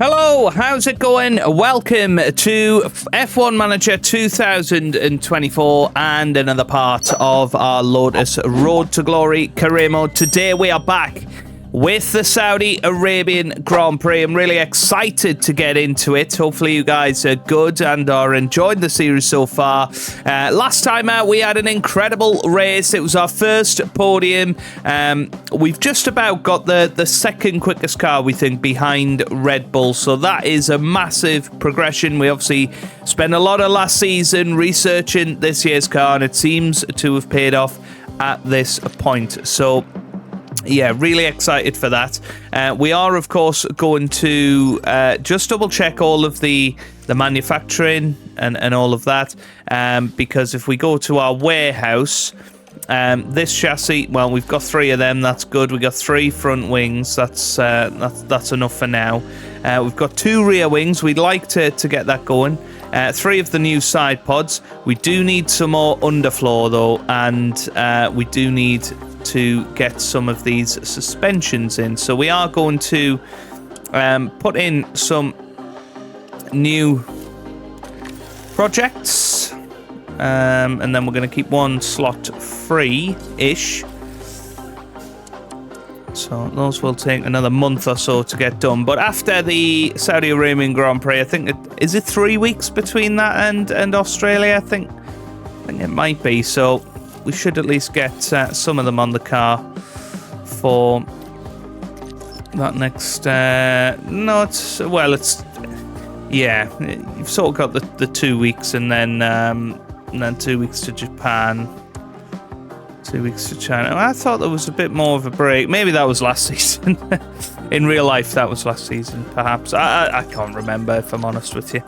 Hello, how's it going? Welcome to F1 Manager 2024 and another part of our Lotus Road to Glory career mode. Today we are back with the Saudi Arabian Grand Prix. I'm really excited to get into it. Hopefully you guys are good and are enjoying the series so far. Last time out we had an incredible race. It was our first podium. We've just about got the second quickest car, we think, behind Red Bull. So that is a massive progression. We obviously spent a lot of last season researching this year's car and it seems to have paid off at this point. So yeah, really excited for that. We are, of course, going to just double check all of the manufacturing and all of that, because if we go to our warehouse, this chassis, well, we've got 3 of them. That's good. We got 3 front wings. That's enough for now. We've got 2 rear wings. We'd like to get that going. 3 of the new side pods. We do need some more underfloor though, and we do need to get some of these suspensions in. So we are going to put in some new projects, and then we're going to keep 1 slot free-ish. So those will take another month or so to get done. But after the Saudi Arabian Grand Prix, I think is it 3 weeks between that and Australia? I think it might be. So we should at least get some of them on the car for that next. Yeah. You've sort of got the 2 weeks, and then 2 weeks to Japan, 2 weeks to China. I thought there was a bit more of a break. Maybe that was last season. In real life, that was last season, perhaps. I can't remember, if I'm honest with you.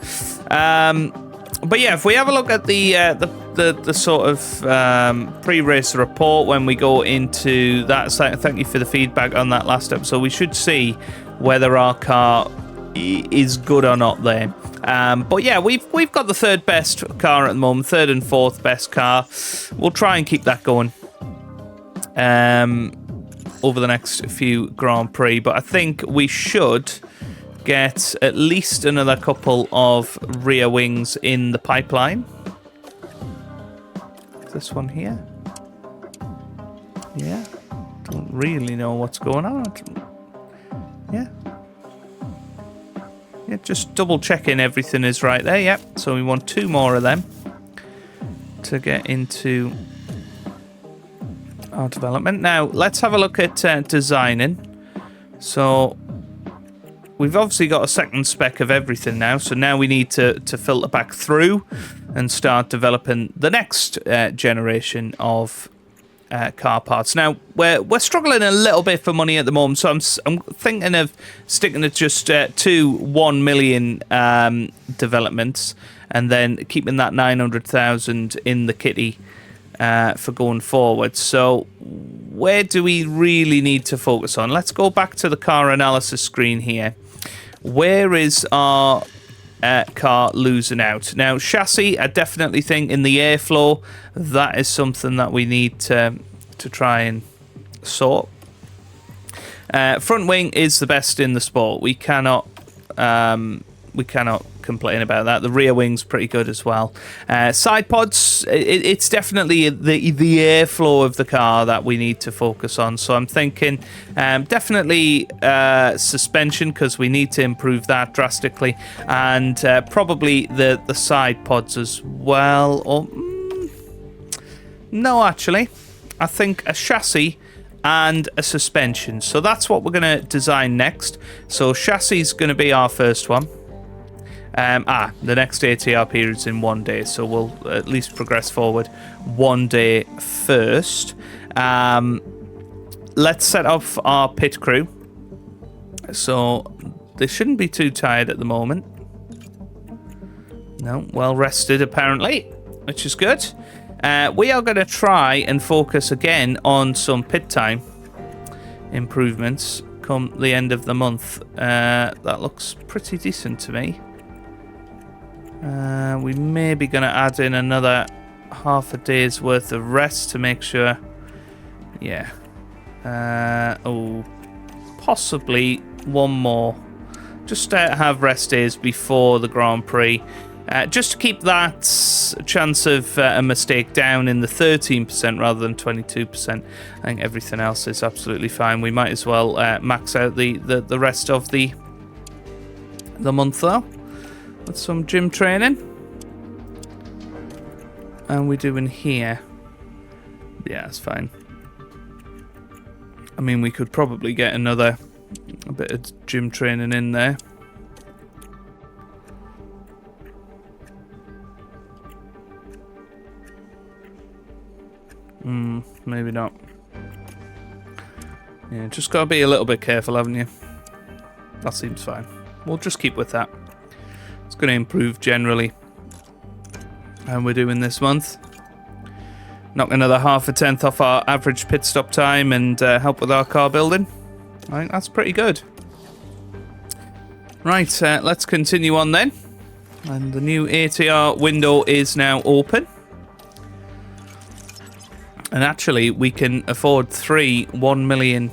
But yeah, if we have a look at the sort of pre-race report when we go into that, thank you for the feedback on that last episode. We should see whether our car is good or not there. But yeah, we've got the 3rd best car at the moment, 3rd and 4th best car. We'll try and keep that going over the next few Grand Prix, but I think we should get at least another couple of rear wings in the pipeline. This one here. Yeah, don't really know what's going on. Yeah, just double checking everything is right there. Yep. So we want 2 more of them to get into our development. Now let's have a look at designing. So we've obviously got a second spec of everything now, so now we need to filter back through and start developing the next generation of car parts. Now we're struggling a little bit for money at the moment, so I'm thinking of sticking to just 2 1 million developments, and then keeping that 900,000 in the kitty for going forward. So where do we really need to focus on? Let's go back to the car analysis screen here. Where is our car losing out? Now, chassis, I definitely think in the airflow, that is something that we need to try and sort. Front wing is the best in the sport. We cannot complain about that. The rear wing's pretty good as well. Side pods, it's definitely the airflow of the car that we need to focus on. So I'm thinking definitely suspension, because we need to improve that drastically, and probably the side pods as well. Or no, actually, I think a chassis and a suspension. So that's what we're going to design next. So chassis is going to be our first one. The next ATR period's in 1 day, so we'll at least progress forward 1 day first. Let's set up our pit crew. So they shouldn't be too tired at the moment. No, well rested apparently, which is good. We are going to try and focus again on some pit time improvements come the end of the month. That looks pretty decent to me. We may be going to add in another half a day's worth of rest to make sure. Yeah. Possibly one more just have rest days before the Grand Prix. Just to keep that chance of a mistake down in the 13% rather than 22%. I think everything else is absolutely fine. We might as well max out the rest of the month though with some gym training. And we're doing here. Yeah, it's fine. I mean, we could probably get a bit of gym training in there. Maybe not. Yeah, just gotta be a little bit careful, haven't you? That seems fine. We'll just keep with that. It's gonna improve generally. And we're doing this month. Knock another 0.5 off our average pit stop time and help with our car building. I think that's pretty good. Right, let's continue on then. And the new ATR window is now open. And actually, we can afford 3 1 million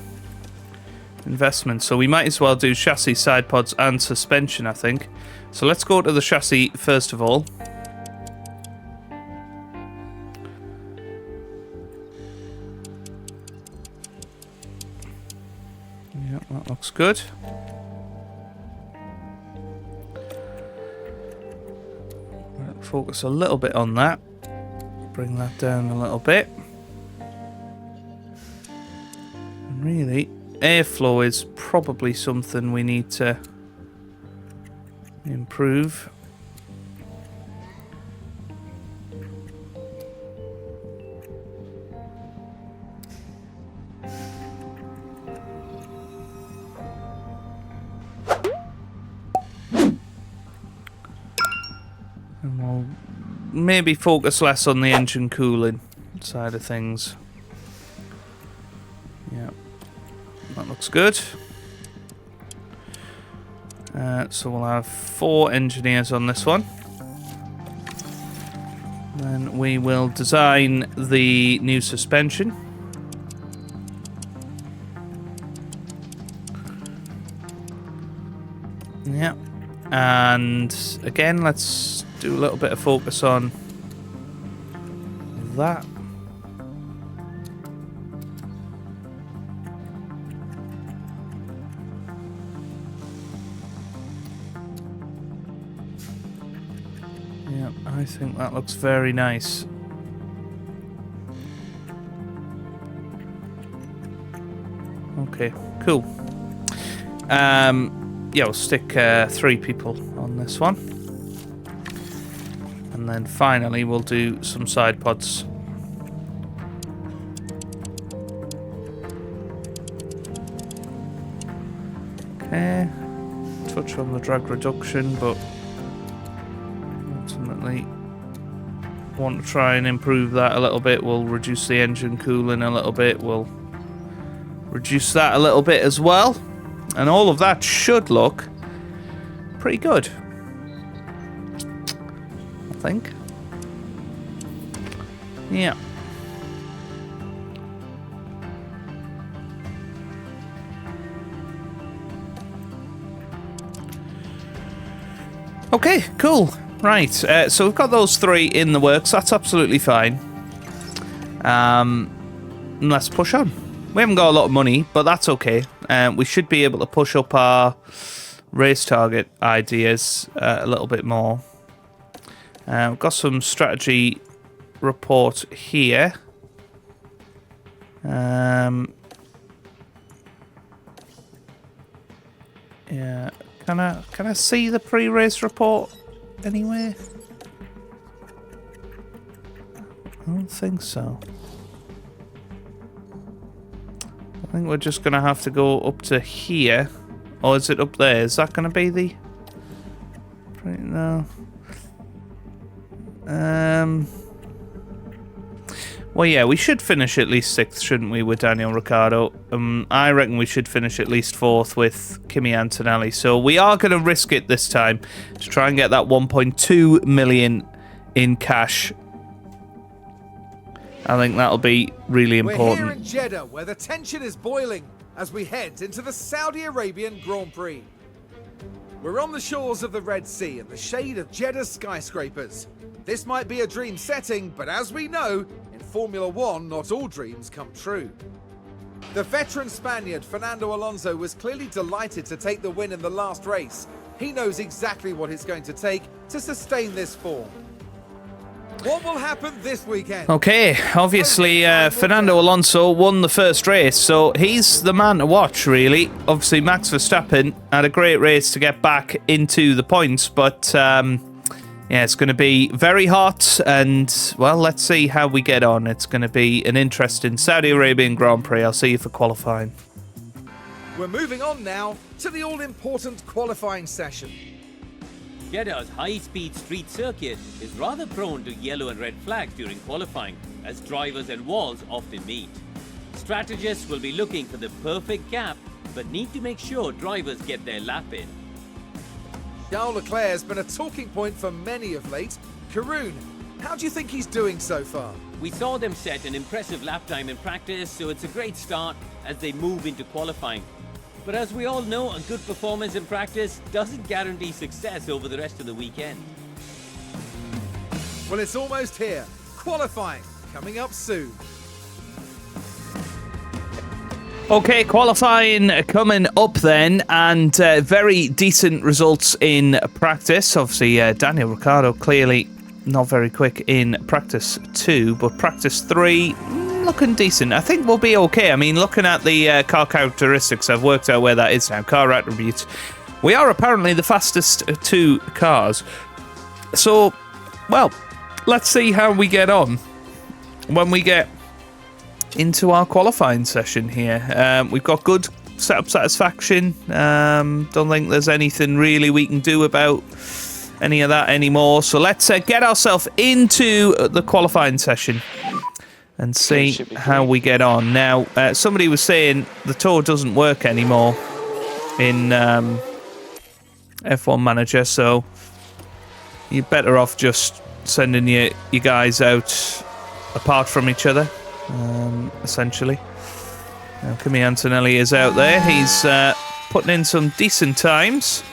investments. So we might as well do chassis, side pods, and suspension, I think. So let's go to the chassis first of all. Yeah, that looks good. Focus a little bit on that. Bring that down a little bit. Really, airflow is probably something we need to improve. And we'll maybe focus less on the engine cooling side of things. Yeah. That looks good. So we'll have 4 engineers on this one. Then we will design the new suspension. Yeah. And again, let's do a little bit of focus on that. I think that looks very nice. Okay, cool. Yeah, we'll stick 3 people on this one. And then finally we'll do some side pods. Okay. Touch on the drag reduction, but ultimately want to try and improve that a little bit. We'll reduce the engine cooling a little bit. We'll reduce that a little bit as well. And all of that should look pretty good, I think. Yeah. Okay, cool. Right, so we've got those 3 in the works. That's absolutely fine. Let's push on. We haven't got a lot of money, but that's okay. We should be able to push up our race target ideas a little bit more. We've got some strategy report here. Yeah, can I see the pre-race report anywhere? I don't think so. I think we're just gonna have to go up to here. Or is it up there? Is that gonna be the... No. Well, yeah, we should finish at least 6th, shouldn't we, with Daniel Ricciardo? I reckon we should finish at least 4th with Kimi Antonelli. So we are going to risk it this time to try and get that 1.2 million in cash. I think that'll be really important. We're here in Jeddah, where the tension is boiling as we head into the Saudi Arabian Grand Prix. We're on the shores of the Red Sea in the shade of Jeddah's skyscrapers. This might be a dream setting, but as we know, in Formula One, not all dreams come true. The veteran Spaniard Fernando Alonso was clearly delighted to take the win in the last race. He knows exactly what it's going to take to sustain this form. What will happen this weekend? Okay, obviously Fernando Alonso won the first race, so he's the man to watch, really. Obviously, Max Verstappen had a great race to get back into the points, but yeah, it's going to be very hot, and, well, let's see how we get on. It's going to be an interesting Saudi Arabian Grand Prix. I'll see you for qualifying. We're moving on now to the all-important qualifying session. Jeddah's high-speed street circuit is rather prone to yellow and red flags during qualifying, as drivers and walls often meet. Strategists will be looking for the perfect gap, but need to make sure drivers get their lap in. Charles Leclerc has been a talking point for many of late. Karun, how do you think he's doing so far? We saw them set an impressive lap time in practice, so it's a great start as they move into qualifying. But as we all know, a good performance in practice doesn't guarantee success over the rest of the weekend. Well, it's almost here. Qualifying coming up soon. Okay, qualifying coming up then, and very decent results in practice. Obviously, Daniel Ricciardo clearly not very quick in practice 2, but practice 3 looking decent. I think we'll be okay. I mean, looking at the car characteristics, I've worked out where that is now. Car attributes. We are apparently the fastest 2 cars. So, well, let's see how we get on when we get into our qualifying session here. We've got good setup satisfaction. Don't think there's anything really we can do about any of that anymore. So let's get ourselves into the qualifying session and see how we get on. Now, somebody was saying the tour doesn't work anymore in F1 Manager, so you're better off just sending your guys out apart from each other, essentially. Now, Kimi Antonelli is out there. He's putting in some decent times.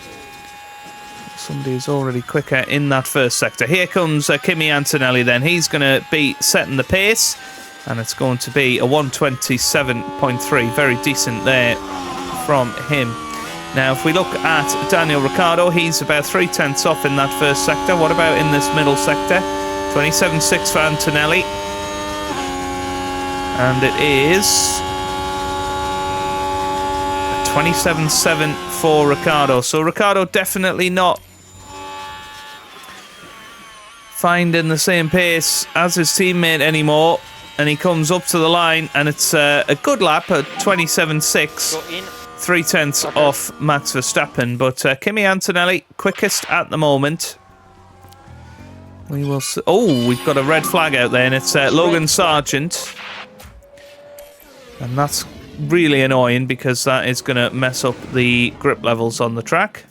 Somebody is already quicker in that first sector. Here comes Kimi Antonelli then. He's going to be setting the pace, and it's going to be a 127.3. Very decent there from him. Now, if we look at Daniel Ricciardo, he's about 3/10 off in that first sector. What about in this middle sector? 27.6 for Antonelli. And it is 27.7 for Ricciardo. So Ricciardo definitely not finding the same pace as his teammate anymore. And he comes up to the line, and it's a good lap at 27.6. 3/10 off Max Verstappen. But Kimi Antonelli, quickest at the moment. We will see. Oh, we've got a red flag out there, and it's Logan Sargent. And that's really annoying because that is going to mess up the grip levels on the track.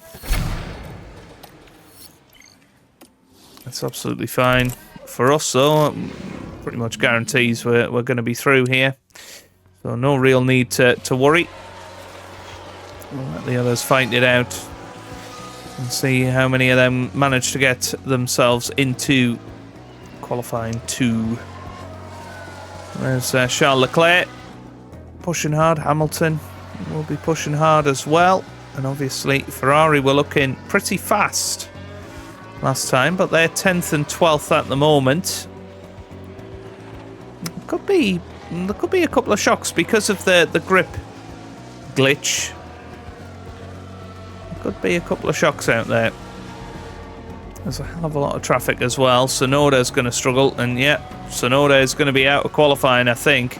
That's absolutely fine for us, though. Pretty much guarantees we're going to be through here. So no real need to worry. We'll let the others fight it out and see how many of them manage to get themselves into qualifying 2. There's Charles Leclerc pushing hard. Hamilton will be pushing hard as well. And obviously Ferrari were looking pretty fast last time, but they're 10th and 12th at the moment. There could be a couple of shocks because of the grip glitch. There could be a couple of shocks out there. There's a hell of a lot of traffic as well. Tsunoda's going to struggle, and yeah, Tsunoda is going to be out of qualifying, I think.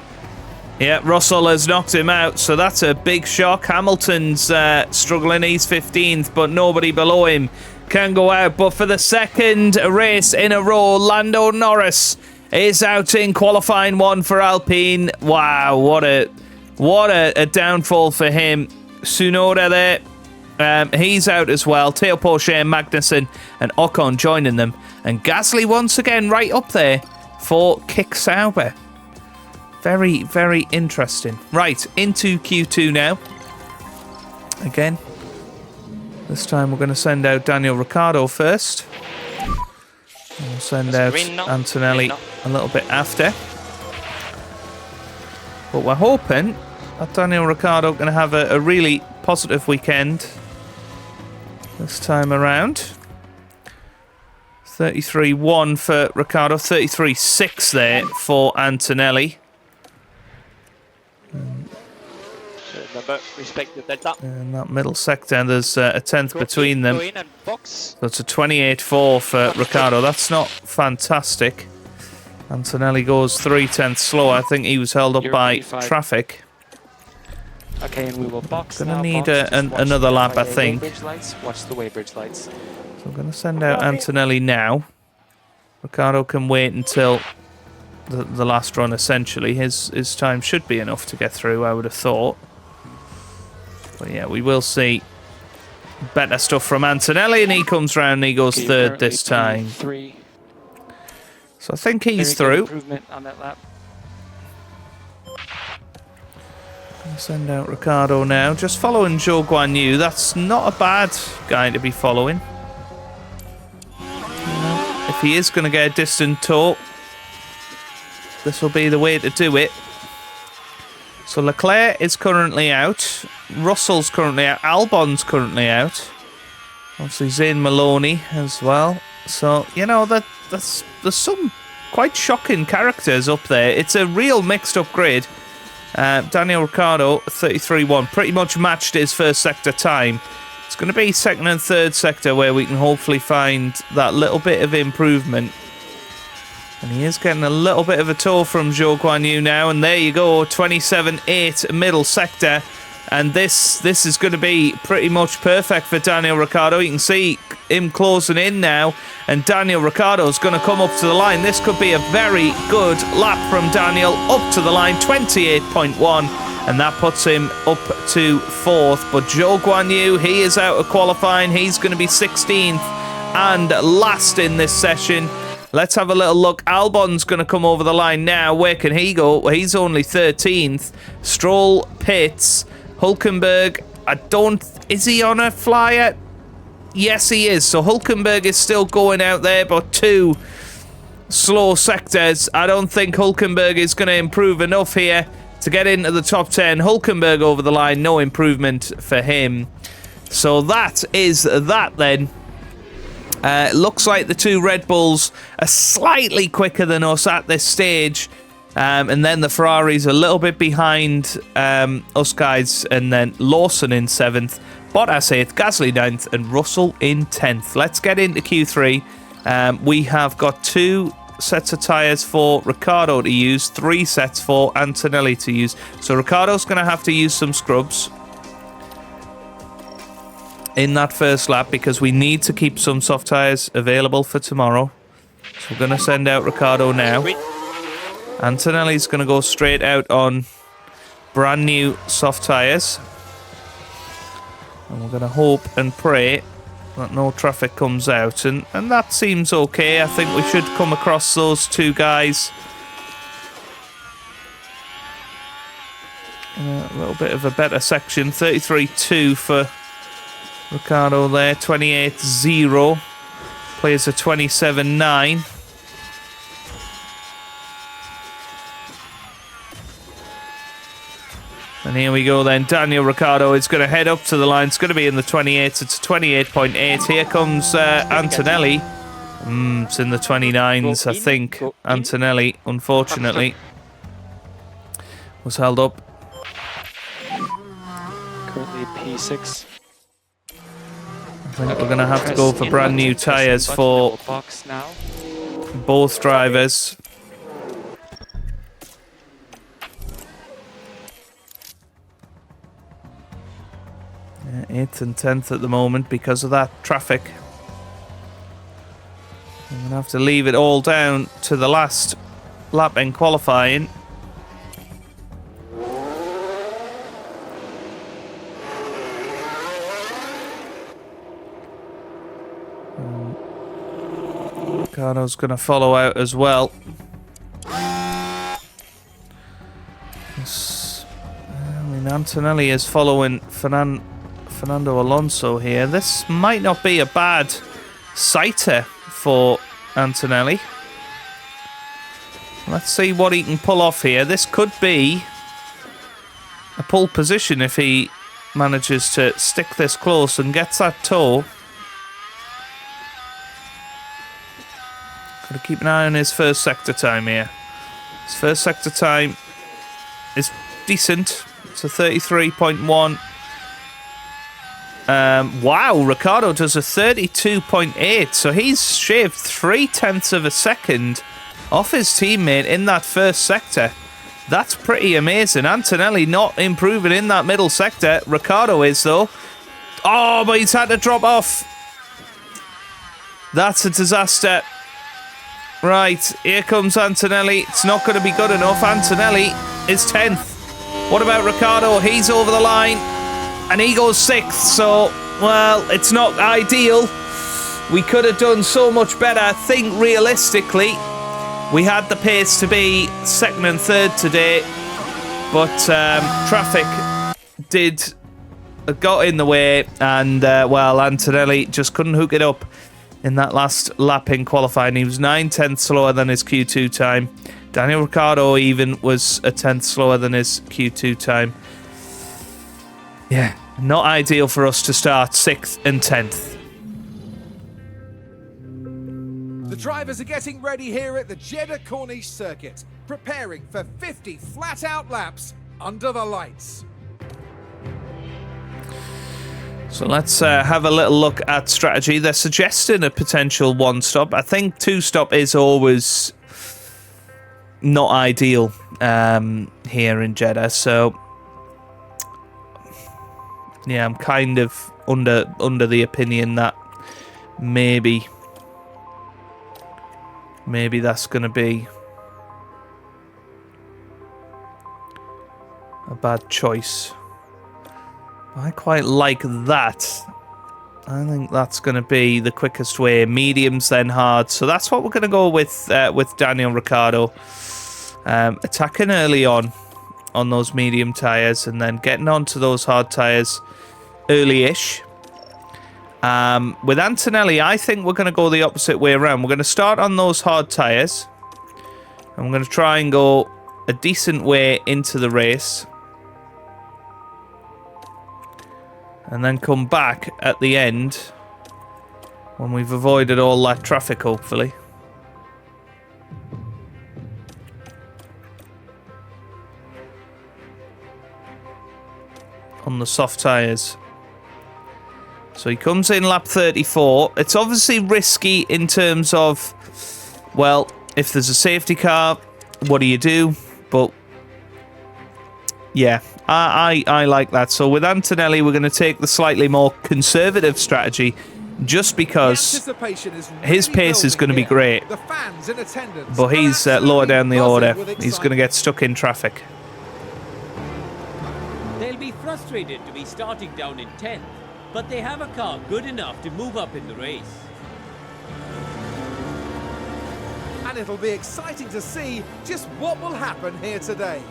Yeah, Russell has knocked him out, so that's a big shock. Hamilton's struggling. He's 15th, but nobody below him can go out. But for the second race in a row, Lando Norris is out in qualifying 1 for Alpine. Wow, what a downfall for him. Tsunoda there, he's out as well. Teo Porcher, Magnussen, and Ocon joining them. And Gasly once again right up there for Kick Sauber. Very, very interesting. Right, into Q2 now. Again, This time we're going to send out Daniel Ricciardo first. We'll send out Antonelli a little bit after. But we're hoping that Daniel Ricciardo going to have a really positive weekend this time around. 33.1 for Ricciardo, 33.6 there for Antonelli. In that middle sector, there's a tenth between them. So it's a 28.4 for Ricciardo. That's not fantastic. Antonelli goes 0.3 slower. I think he was held up by traffic. Okay, and we will box. Gonna need another lap, I think. Watch the weighbridge lights. So I'm gonna send out Antonelli now. Ricciardo can wait until the last run. Essentially, his time should be enough to get through, I would have thought. But yeah, we will see better stuff from Antonelli, and he comes round and he goes third this time. So I think he's through. Improvement on that lap. Send out Ricciardo now. Just following Zhou Guanyu. That's not a bad guy to be following. If he is going to get a distant tow, this will be the way to do it. So Leclerc is currently out. Russell's currently out. Albon's currently out. Obviously Zane Maloney as well. So, you know, there's some quite shocking characters up there. It's a real mixed up grid. Daniel Ricciardo, 33.1, pretty much matched his first sector time. It's going to be second and third sector where we can hopefully find that little bit of improvement. And he is getting a little bit of a tow from Zhou Guanyu now. And there you go, 27.8 middle sector. And this is going to be pretty much perfect for Daniel Ricciardo. You can see him closing in now. And Daniel Ricciardo is going to come up to the line. This could be a very good lap from Daniel up to the line, 28.1. And that puts him up to fourth. But Zhou Guanyu, he is out of qualifying. He's going to be 16th and last in this session. Let's have a little look. Albon's going to come over the line now. Where can he go? Well, he's only 13th. Stroll pits. Hülkenberg, is he on a flyer? Yes, he is. So Hülkenberg is still going out there, but two slow sectors. I don't think Hülkenberg is going to improve enough here to get into the top 10. Hülkenberg over the line, no improvement for him. So that is that then. Looks like the two Red Bulls are slightly quicker than us at this stage. And then the Ferrari's a little bit behind us guys. And then Lawson in 7th, Bottas 8th, Gasly 9th, and Russell in 10th. Let's get into Q3. We have got 2 sets of tyres for Ricciardo to use, 3 sets for Antonelli to use. So Ricciardo's going to have to use some scrubs in that first lap because we need to keep some soft tyres available for tomorrow. So we're going to send out Ricciardo now. Antonelli's going to go straight out on brand new soft tyres. And we're going to hope and pray that no traffic comes out. And that seems okay. I think we should come across those two guys in a little bit of a better section. 33.2 for Ricciardo there. 28.0. Plays a 27.9. And here we go then. Daniel Ricciardo is going to head up to the line. It's going to be in the 28s. It's 28.8. Here comes Antonelli. It's in the 29s, I think. Antonelli, unfortunately, was held up. Currently P6. I think we're going to have to go for brand new tyres for both drivers. 8th and 10th at the moment because of that traffic. I'm going to have to leave it all down to the last lap in qualifying. Ricciardo's going to follow out as well. Antonelli is following Fernando Alonso here. This might not be a bad sighter for Antonelli. Let's see what he can pull off here. This could be a pole position if he manages to stick this close and gets that toe. Got to keep an eye on his first sector time here. His first sector time is decent. It's a 33.1. Wow, Ricciardo does a 32.8. So he's shaved 0.3 of a second off his teammate in that first sector. That's pretty amazing. Antonelli not improving in that middle sector. Ricciardo is, though. Oh, but he's had to drop off. That's a disaster. Right, here comes Antonelli. It's not going to be good enough. Antonelli is 10th. What about Ricciardo? He's over the line. And he goes 6th. So, well, it's not ideal. We could have done so much better. I think realistically, we had the pace to be 2nd and 3rd today, but traffic got in the way, and well, Antonelli just couldn't hook it up in that last lap in qualifying. He was 9/10 slower than his Q2 time. Daniel Ricciardo even was a 10th slower than his Q2 time. Yeah, not ideal for us to start 6th and 10th. The drivers are getting ready here at the Jeddah Corniche circuit, preparing for 50 flat-out laps under the lights. So let's have a little look at strategy. They're suggesting a potential 1-stop. I think 2-stop is always not ideal here in Jeddah. So yeah, I'm kind of under the opinion that maybe that's going to be a bad choice. I quite like that. I think that's going to be the quickest way. Mediums, then hard. So that's what we're going to go with Daniel Ricciardo. Attacking early on those medium tyres and then getting onto those hard tyres early-ish. With Antonelli, I think we're going to go the opposite way around. We're going to start on those hard tyres. And we're going to try and go a decent way into the race. And then come back at the end when we've avoided all that traffic, hopefully. On the soft tyres. So he comes in lap 34. It's obviously risky in terms of, well, if there's a safety car, what do you do? But yeah, I like that. So with Antonelli, we're going to take the slightly more conservative strategy just because his pace is going to be great. But he's lower down the order. He's going to get stuck in traffic. They'll be frustrated to be starting down in 10th, but they have a car good enough to move up in the race. And it'll be exciting to see just what will happen here today.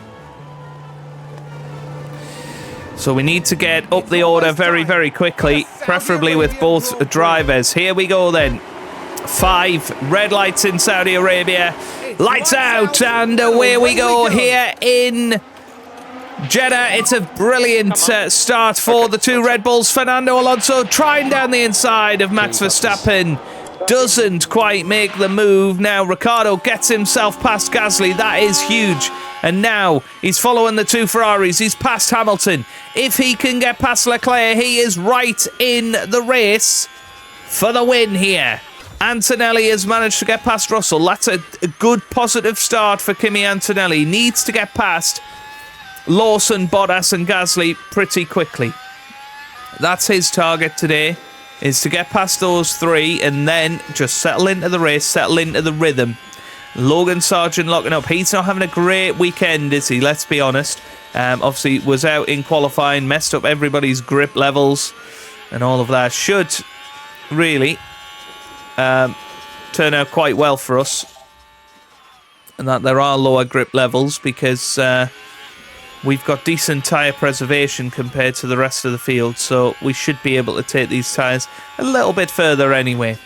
So we need to get up the order very, very quickly, preferably with both drivers. Here we go then. 5 red lights in Saudi Arabia. Lights out, and away we go here in Jeddah. It's a brilliant start for the 2 Red Bulls. Fernando Alonso trying down the inside of Max Verstappen. Doesn't quite make the move. Now Ricciardo gets himself past Gasly. That is huge. And now he's following the 2 Ferraris. He's past Hamilton. If he can get past Leclerc, he is right in the race for the win here. Antonelli has managed to get past Russell. That's a good positive start for Kimi Antonelli. Needs to get past Lawson, Bottas and Gasly pretty quickly. That's his target today, is to get past those 3 and then just settle into the race, settle into the rhythm. Logan Sargent locking up. He's not having a great weekend, is he? Let's be honest. Obviously was out in qualifying, messed up everybody's grip levels and all of that. Should really turn out quite well for us. And that there are lower grip levels because we've got decent tyre preservation compared to the rest of the field, so we should be able to take these tyres a little bit further anyway.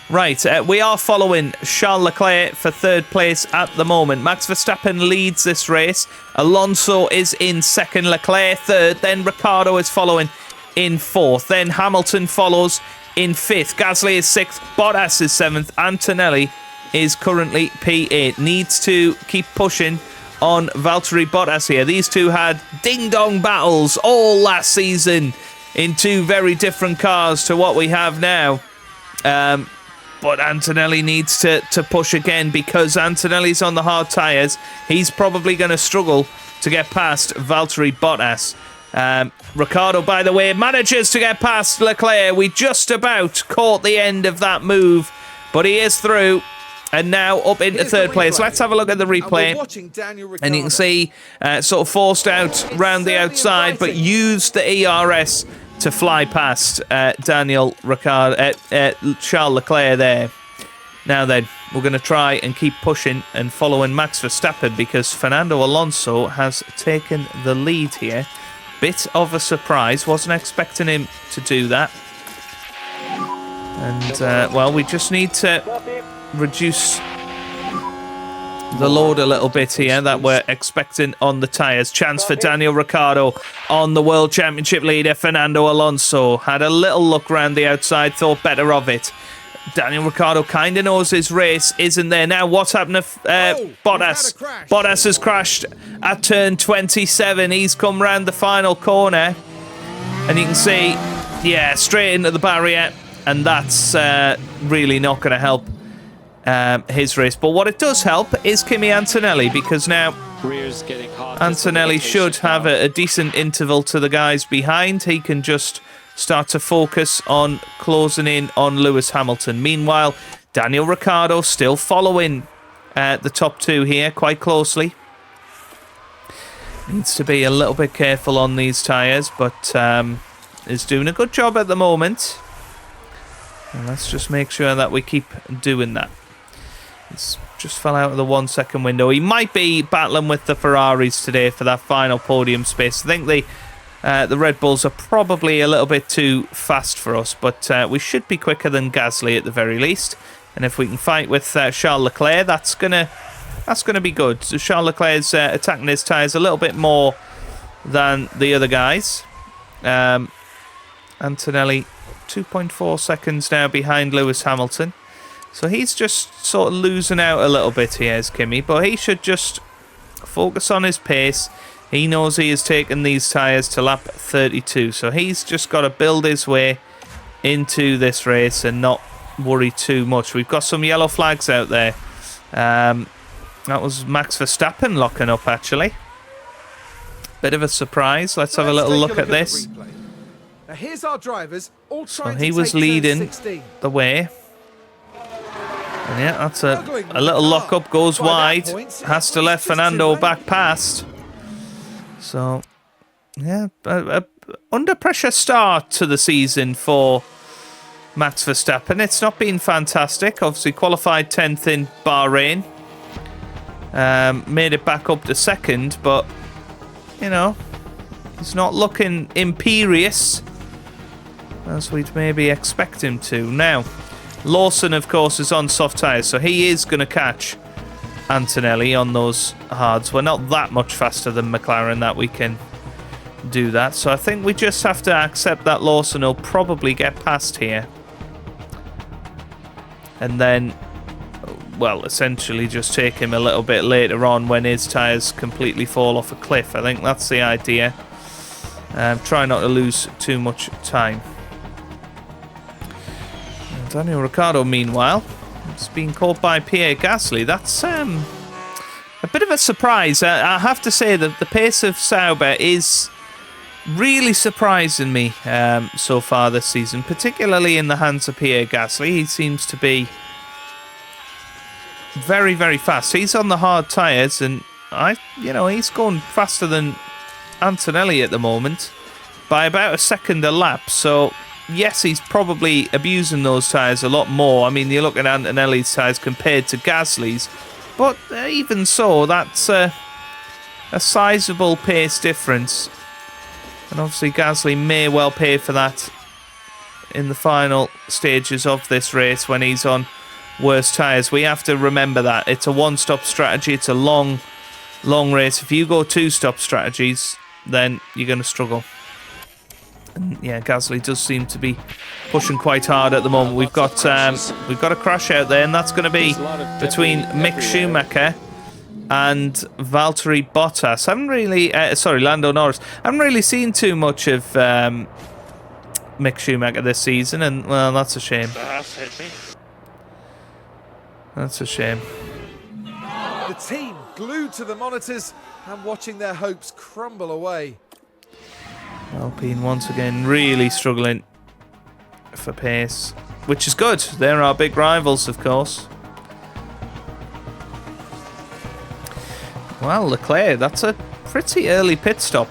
Right, we are following Charles Leclerc for third place at the moment. Max Verstappen leads this race. Alonso is in second, Leclerc third, then Ricciardo is following in fourth. Then Hamilton follows in fifth. Gasly is sixth, Bottas is seventh, Antonelli is currently P8. Needs to keep pushing on Valtteri Bottas here. These two had ding-dong battles all last season in two very different cars to what we have now. But Antonelli needs to push again because Antonelli's on the hard tyres. He's probably going to struggle to get past Valtteri Bottas. Ricciardo, by the way, manages to get past Leclerc. We just about caught the end of that move, but he is through. And now up into third place. Let's have a look at the replay. And you can see sort of forced out round the outside, but used the ERS to fly past Charles Leclerc there. Now then, we're going to try and keep pushing and following Max Verstappen because Fernando Alonso has taken the lead here. Bit of a surprise. Wasn't expecting him to do that. And, well, we just need to reduce the load a little bit here that we're expecting on the tyres. Chance for Daniel Ricciardo on the World Championship leader, Fernando Alonso. Had a little look round the outside, thought better of it. Daniel Ricciardo kind of knows his race isn't there. Now, what's happened to Bottas? Bottas has crashed at turn 27. He's come round the final corner. And you can see, yeah, straight into the barrier. And that's really not going to help his race. But what it does help is Kimi Antonelli, because now Rear's getting hot. Antonelli should have a decent interval to the guys behind. He can just start to focus on closing in on Lewis Hamilton. Meanwhile, Daniel Ricciardo still following the top two here quite closely. Needs to be a little bit careful on these tyres, but is doing a good job at the moment. And let's just make sure that we keep doing that. It's just fell out of the 1 second window. He might be battling with the Ferraris today for that final podium space. I think the Red Bulls are probably a little bit too fast for us, but we should be quicker than Gasly at the very least. And if we can fight with Charles Leclerc, that's gonna be good. So Charles Leclerc's attacking his tyres a little bit more than the other guys. Antonelli 2.4 seconds now behind Lewis Hamilton. So he's just sort of losing out a little bit here, is Kimi, but he should just focus on his pace. He knows he has taken these tyres to lap 32, so he's just got to build his way into this race and not worry too much. We've got some yellow flags out there. That was Max Verstappen locking up, actually. Bit of a surprise. Let's have a little look at this. Now here's our drivers all trying he to was take leading the way. And yeah, that's a little lock-up, goes wide. Has to let Fernando back past. So, yeah, a under-pressure start to the season for Max Verstappen. It's not been fantastic. Obviously, qualified 10th in Bahrain. Made it back up to second, but, you know, he's not looking imperious as we'd maybe expect him to. Now, Lawson, of course, is on soft tyres, so he is going to catch Antonelli on those hards. We're not that much faster than McLaren that we can do that, so I think we just have to accept that Lawson will probably get past here. And then, well, essentially just take him a little bit later on when his tyres completely fall off a cliff. I think that's the idea. Try not to lose too much time. Daniel Ricciardo, meanwhile, has been caught by Pierre Gasly. That's a bit of a surprise. I have to say that the pace of Sauber is really surprising me so far this season, particularly in the hands of Pierre Gasly. He seems to be very, very fast. He's on the hard tyres, and he's going faster than Antonelli at the moment by about a second a lap. So yes, he's probably abusing those tyres a lot more. I mean, you look at Antonelli's tyres compared to Gasly's, but even so, that's a sizable pace difference. And obviously Gasly may well pay for that in the final stages of this race when he's on worse tyres. We have to remember that. It's a one-stop strategy. It's a long race. If you go two-stop strategies, then you're going to struggle. And yeah, Gasly does seem to be pushing quite hard at the moment. We've got a crash out there, and that's going to be between Mick Schumacher and Valtteri Bottas. Haven't really, Lando Norris. Haven't really seen too much of Mick Schumacher this season, and well, that's a shame. That's a shame. The team glued to the monitors and watching their hopes crumble away. Alpine once again really struggling for pace, which is good. They're our big rivals, of course. Well, Leclerc, that's a pretty early pit stop.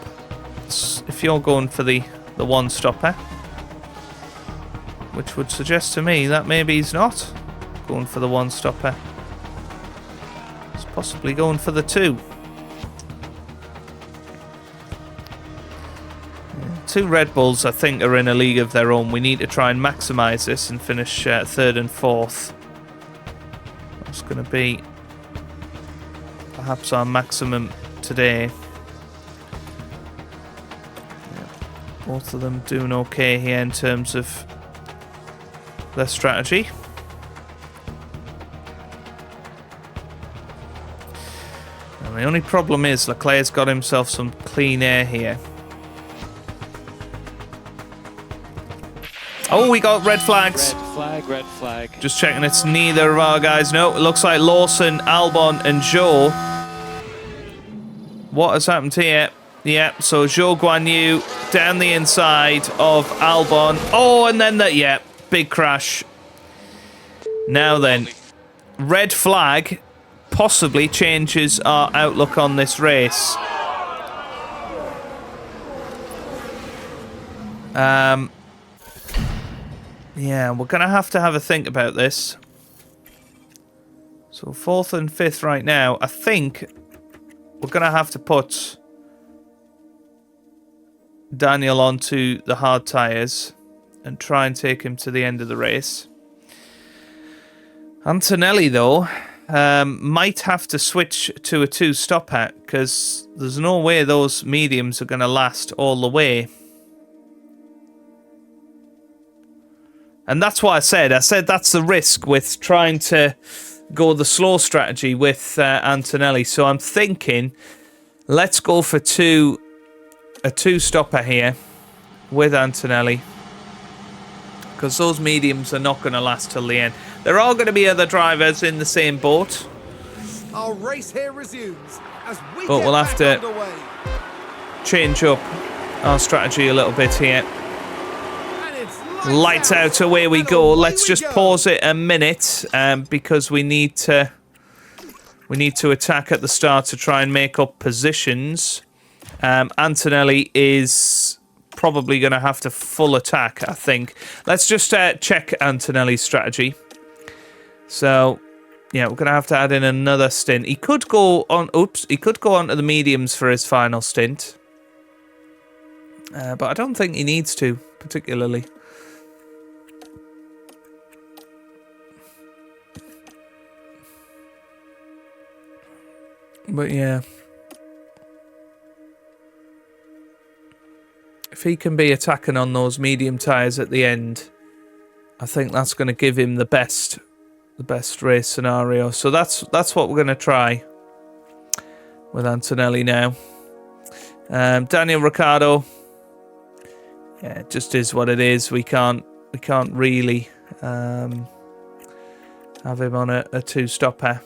If you're going for the one-stopper, which would suggest to me that maybe he's not going for the one-stopper. He's possibly going for the two. Two Red Bulls, I think, are in a league of their own. We need to try and maximise this and finish third and fourth. That's going to be perhaps our maximum today. Yeah, both of them doing okay here in terms of their strategy. And the only problem is Leclerc's got himself some clean air here. Oh, we got red flags. Red flag. Just checking it's neither of our guys. No, it looks like Lawson, Albon, and Zhou. What has happened here? Yeah, so Zhou Guan Yu down the inside of Albon. Oh, and then big crash. Now then, red flag possibly changes our outlook on this race. Yeah, we're going to have a think about this. So 4th and 5th right now. I think we're going to have to put Daniel onto the hard tyres and try and take him to the end of the race. Antonelli, though, might have to switch to a two-stopper because there's no way those mediums are going to last all the way. And that's what I said. I said that's the risk with trying to go the slow strategy with Antonelli. So I'm thinking, let's go for a two-stopper here with Antonelli. Because those mediums are not going to last till the end. There are going to be other drivers in the same boat. Our race here resumes as we but get we'll have to underway. change up our strategy a little bit here. Lights out, away we go. Let's just pause it a minute because we need to attack at the start to try and make up positions. Antonelli is probably going to have to full attack, I think. Let's just check Antonelli's strategy. So, yeah, we're going to have to add in another stint. He could go on. He could go on to the mediums for his final stint, but I don't think he needs to particularly. But yeah, if he can be attacking on those medium tyres at the end, I think that's going to give him the best race scenario. So that's what we're going to try with Antonelli now. Daniel Ricciardo, yeah, it just is what it is. We can't really have him on a two-stopper.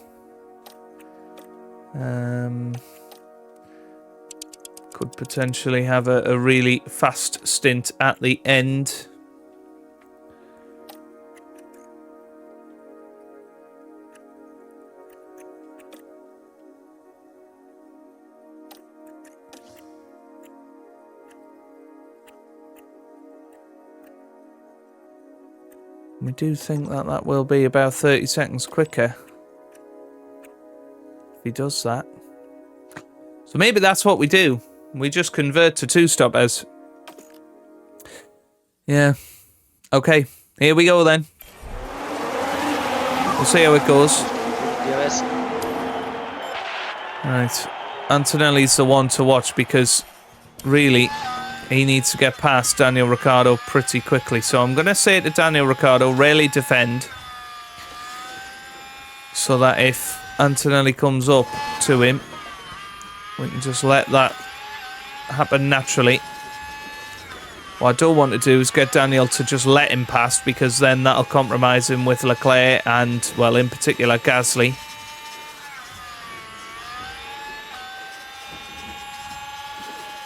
Could potentially have a really fast stint at the end. We do think that will be about 30 seconds quicker if he does that. So maybe that's what we do. We just convert to two-stoppers. Yeah. Okay, here we go then. We'll see how it goes. DRS. Right. Antonelli's the one to watch because really he needs to get past Daniel Ricciardo pretty quickly. So I'm going to say to Daniel Ricciardo, really defend. So that if Antonelli comes up to him, we can just let that happen naturally. What I don't want to do is get Daniel to just let him past, because then that'll compromise him with Leclerc and, well, in particular, Gasly.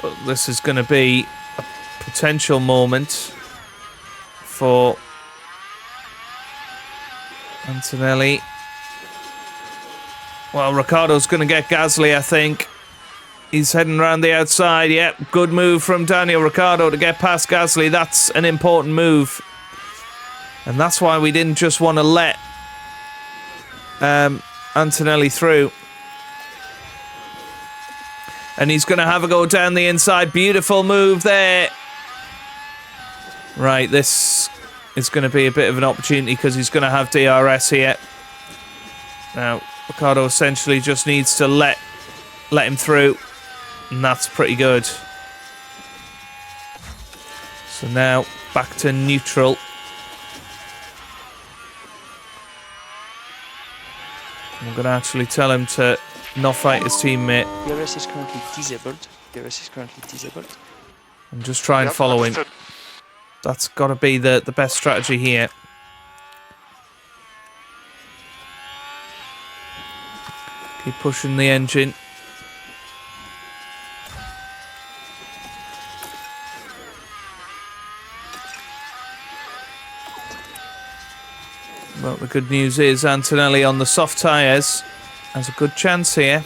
But this is going to be a potential moment for Antonelli. Well, Ricciardo's going to get Gasly, I think. He's heading around the outside. Yep, good move from Daniel Ricciardo to get past Gasly. That's an important move. And that's why we didn't just want to let Antonelli through. And he's going to have a go down the inside. Beautiful move there. Right, this is going to be a bit of an opportunity because he's going to have DRS here. Now, Ricciardo essentially just needs to let him through. And that's pretty good. So now, back to neutral. I'm going to actually tell him to not fight his teammate. DRS is currently disabled. DRS is currently disabled. And just try and follow him. That's got to be the best strategy here. Keep pushing the engine. Well, the good news is Antonelli on the soft tyres has a good chance here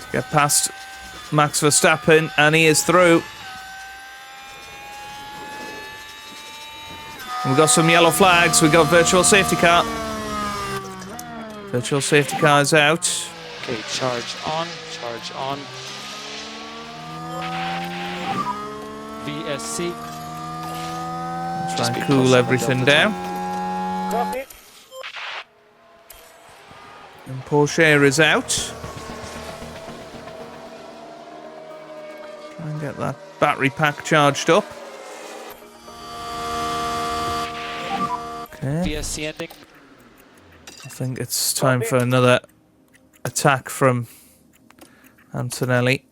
to get past Max Verstappen, and he is through. And we've got some yellow flags. We've got virtual safety car. Virtual safety car is out. Okay, charge on, charge on. VSC. Try and cool everything down. And Porsche is out. Try and get that battery pack charged up. Okay. VSC ending. I think it's time for another attack from Antonelli.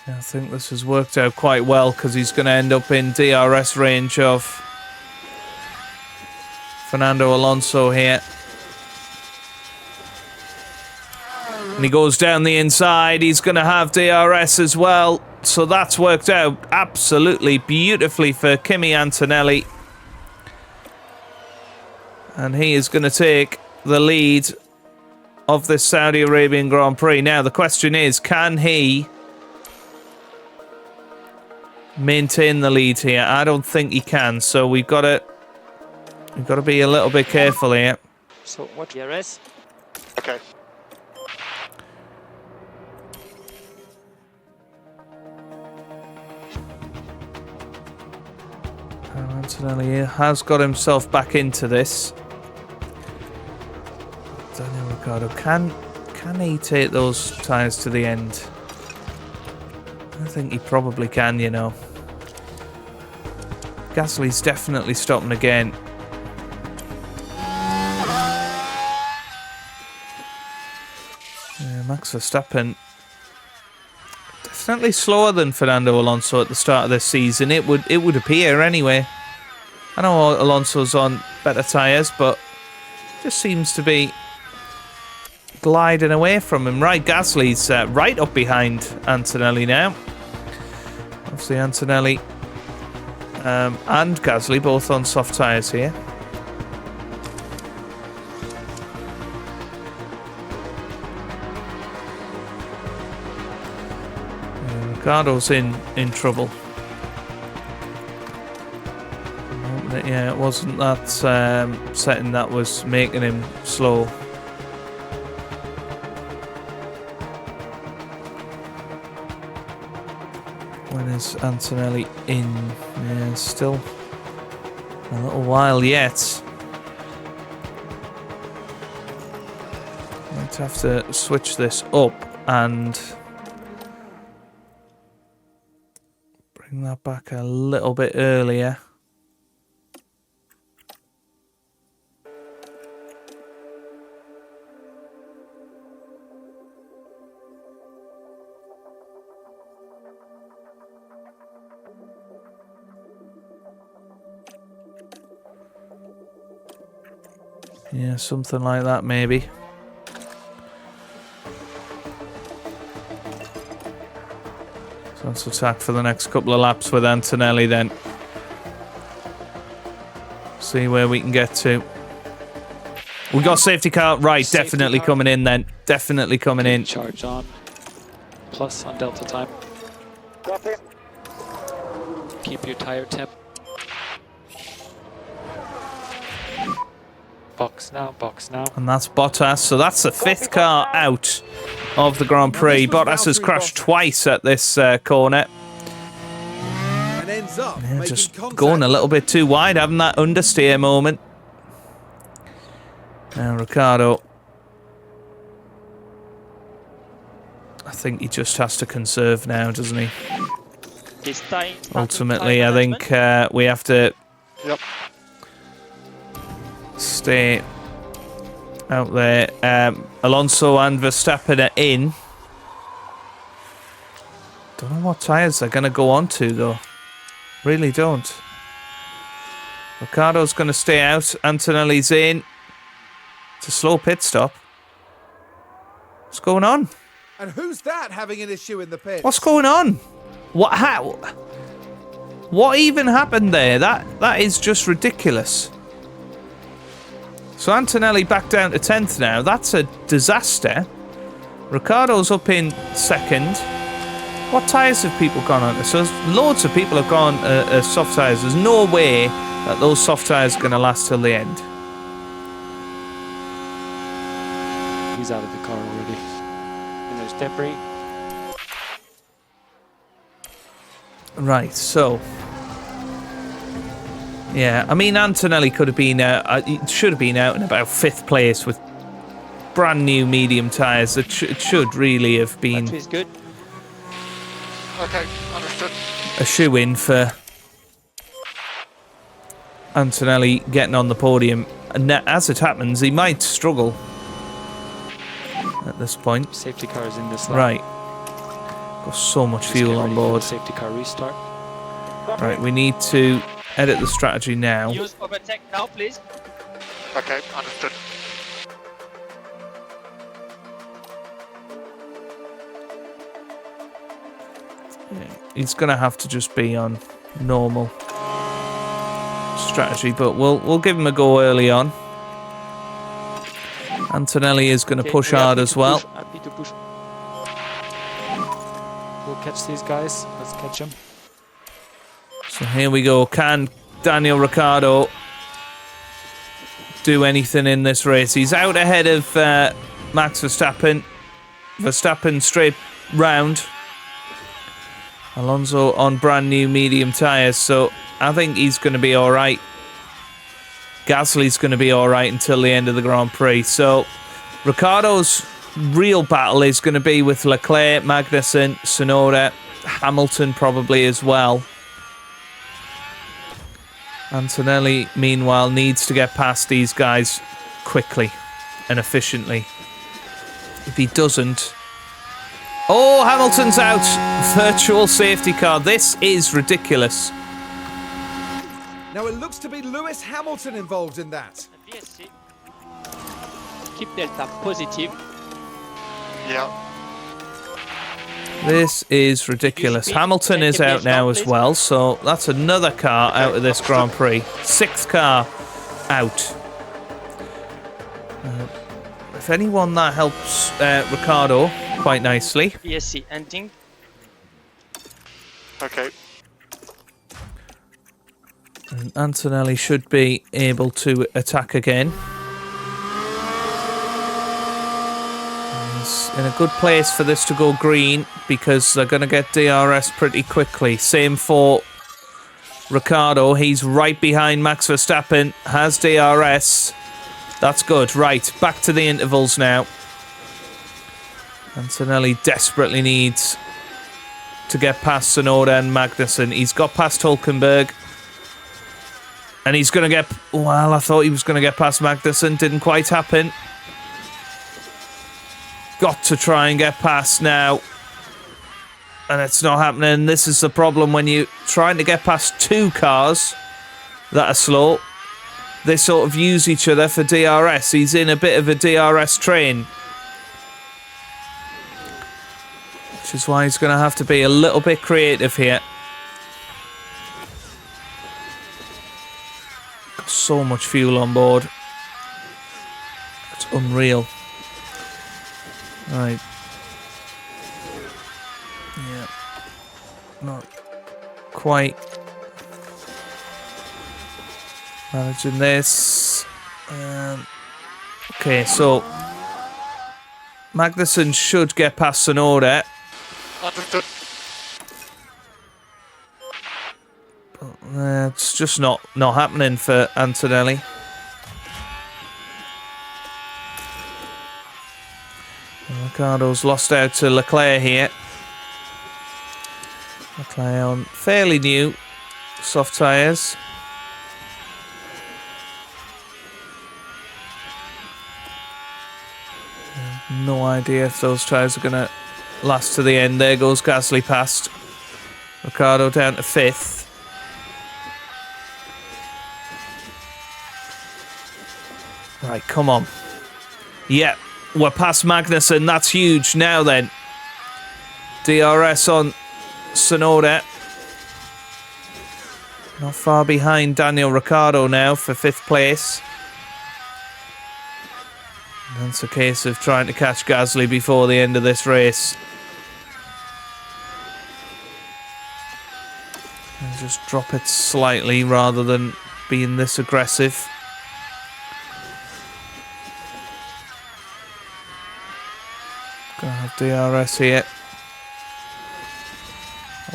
I think this has worked out quite well because he's going to end up in DRS range of Fernando Alonso here. And he goes down the inside. He's going to have DRS as well. So that's worked out absolutely beautifully for Kimi Antonelli. And he is going to take the lead of this Saudi Arabian Grand Prix. Now, the question is, can he maintain the lead here? I don't think he can, so we've got to be a little bit careful here. So what? DRS? Okay. Antonelli has got himself back into this. Daniel Ricciardo, can he take those tyres to the end? I think he probably can, you know. Gasly's definitely stopping again. Max Verstappen definitely slower than Fernando Alonso at the start of this season. It would appear anyway. I know Alonso's on better tyres, but just seems to be gliding away from him. Right, Gasly's right up behind Antonelli now. Obviously Antonelli and Gasly both on soft tyres here. Ricardo's in trouble. Yeah, it wasn't that setting that was making him slow. When is Antonelli in? Yeah, still a little while yet. Might have to switch this up and bring that back a little bit earlier. Yeah, something like that, maybe. So let's attack for the next couple of laps with Antonelli then. See where we can get to. We got safety car. Right, safety definitely car. Coming in then. Definitely coming in. Charge on. Plus on delta time. Copy. Keep your tire temp. Box now, box now. And that's Bottas. So that's the fifth car out of the Grand Prix. Bottas has crashed twice at this corner. And ends up just contact. Going a little bit too wide, having that understeer moment. Now Ricciardo. I think he just has to conserve now, doesn't he? Ultimately, I think we have to stay out there. Alonso and Verstappen are in. Don't know what tyres they're going to go on to, though. Really don't. Ricciardo's going to stay out. Antonelli's in. It's a slow pit stop. What's going on? And who's that having an issue in the pit? What's going on? What? How? What even happened there? That is just ridiculous. So Antonelli back down to 10th now. That's a disaster. Ricciardo's up in second. What tyres have people gone on? So loads of people have gone soft tyres. There's no way that those soft tyres are going to last till the end. He's out of the car already. And there's debris. Right, so... Yeah, I mean, Antonelli could have been out. He should have been out in about 5th place with brand new medium tyres. It should really have been good. Okay, understood. a shoe-in for Antonelli getting on the podium. And as it happens, he might struggle at this point. Safety car is in this lap. Right. Got so much fuel on board. Safety car restart. Right, we need to edit the strategy now. Use overtake now, please. Okay, understood. He's going to have to just be on normal strategy, but we'll give him a go early on. Antonelli is going to push hard as well. Happy to push. We'll catch these guys. Let's catch them. So here we go. Can Daniel Ricciardo do anything in this race? He's out ahead of Max Verstappen. Verstappen straight round. Alonso on brand new medium tyres, so I think he's going to be all right. Gasly's going to be all right until the end of the Grand Prix. So Ricciardo's real battle is going to be with Leclerc, Magnussen, Tsunoda, Hamilton probably as well. Antonelli, meanwhile, needs to get past these guys quickly and efficiently. If he doesn't... Oh, Hamilton's out. Virtual safety car. This is ridiculous. Now it looks to be Lewis Hamilton involved in that. Keep delta positive. Yeah. This is ridiculous. Hamilton is out now as well, so that's another car out of this Grand Prix. 6th car out. If anyone, that helps Ricciardo quite nicely. PSC ending. Okay. And Antonelli should be able to attack again. He's in a good place for this to go green because they're going to get DRS pretty quickly. Same for Ricciardo. He's right behind Max Verstappen. Has DRS. That's good. Right, back to the intervals now. Antonelli desperately needs to get past Tsunoda and Magnussen. He's got past Hülkenberg. And he's going to get... Well, I thought he was going to get past Magnussen. Didn't quite happen. Got to try and get past now. And it's not happening. This is the problem when you're trying to get past two cars that are slow. They sort of use each other for DRS. He's in a bit of a DRS train. Which is why he's going to have to be a little bit creative here. Got so much fuel on board. It's unreal. Right. Yeah. Not quite managing this. Okay, so Magnussen should get past Tsunoda. Understood. But, it's just not happening for Antonelli. Ricciardo's lost out to Leclerc here. Leclerc on fairly new soft tyres. No idea if those tyres are going to last to the end. There goes Gasly past. Ricciardo down to 5th. Right, come on. Yeah, we're past Magnussen. That's huge now then. DRS on Tsunoda. Not far behind Daniel Ricciardo now for 5th place. And it's a case of trying to catch Gasly before the end of this race. And just drop it slightly rather than being this aggressive. Gonna have DRS here.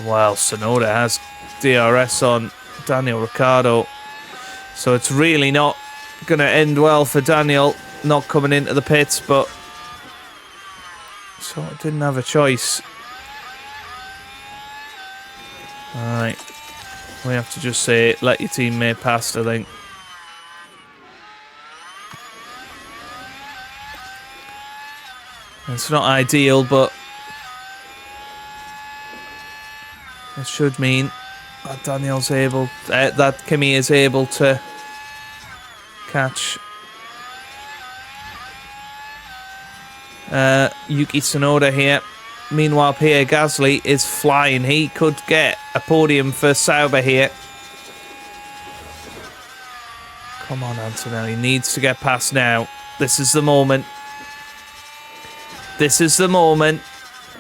Well, Tsunoda has DRS on Daniel Ricciardo. So it's really not going to end well for Daniel not coming into the pits, but so I didn't have a choice. Alright. We have to just say, let your teammate past, I think. It's not ideal, but it should mean that Daniel's able, that Kimi is able to catch Yuki Tsunoda here. Meanwhile, Pierre Gasly is flying. He could get a podium for Sauber here. Come on, Antonelli needs to get past now. This is the moment. This is the moment.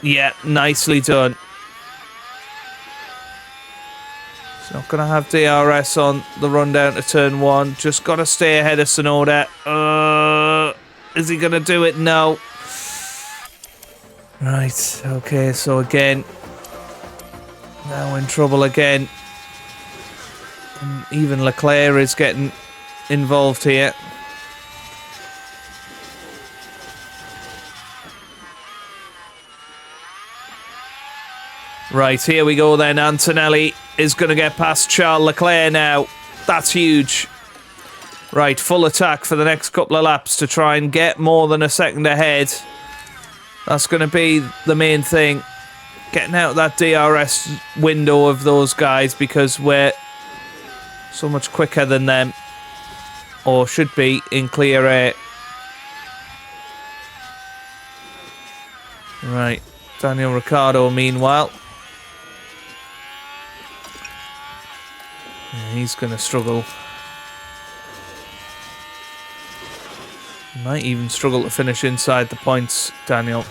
Yeah, nicely done. He's not going to have DRS on the run down to turn 1. Just got to stay ahead of Tsunoda. Is he going to do it? No. Right, okay, so again, now in trouble again. And even Leclerc is getting involved here. Right, here we go then. Antonelli is going to get past Charles Leclerc now. That's huge. Right, full attack for the next couple of laps to try and get more than a second ahead. That's going to be the main thing. Getting out that DRS window of those guys because we're so much quicker than them. Or should be in clear air. Right, Daniel Ricciardo meanwhile. Yeah, he's going to struggle. Might even struggle to finish inside the points, Daniel.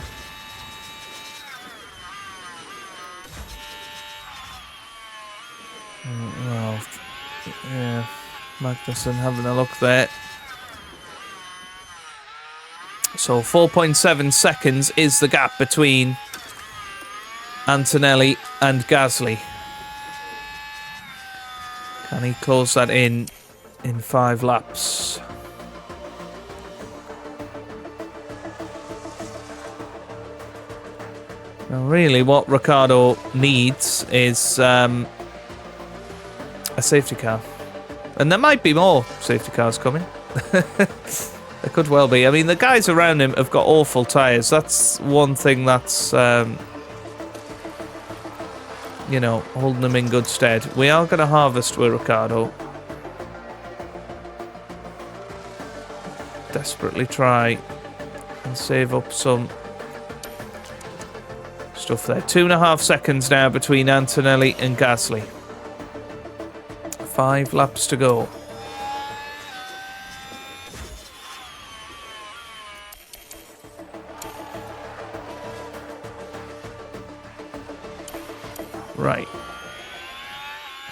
Yeah, Magnussen having a look there. So 4.7 seconds is the gap between Antonelli and Gasly. Can he close that in 5 laps? Now, really, what Ricciardo needs is a safety car. And there might be more safety cars coming. There could well be. I mean, the guys around him have got awful tyres. That's one thing that's, you know, holding them in good stead. We are going to harvest with Ricciardo. Desperately try and save up some stuff there. 2.5 seconds now between Antonelli and Gasly. 5 laps to go. Right.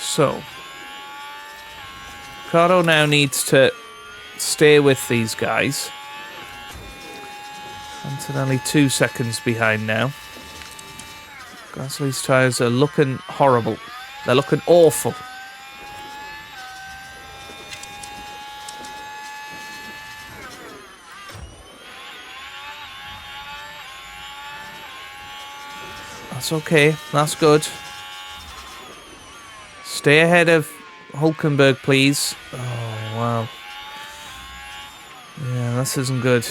So, Ricciardo now needs to stay with these guys. Antonelli 2 seconds behind now. Gasly's tyres are looking horrible. They're looking awful. That's okay. That's good. Stay ahead of Hülkenberg, please. Oh, wow. Yeah, this isn't good.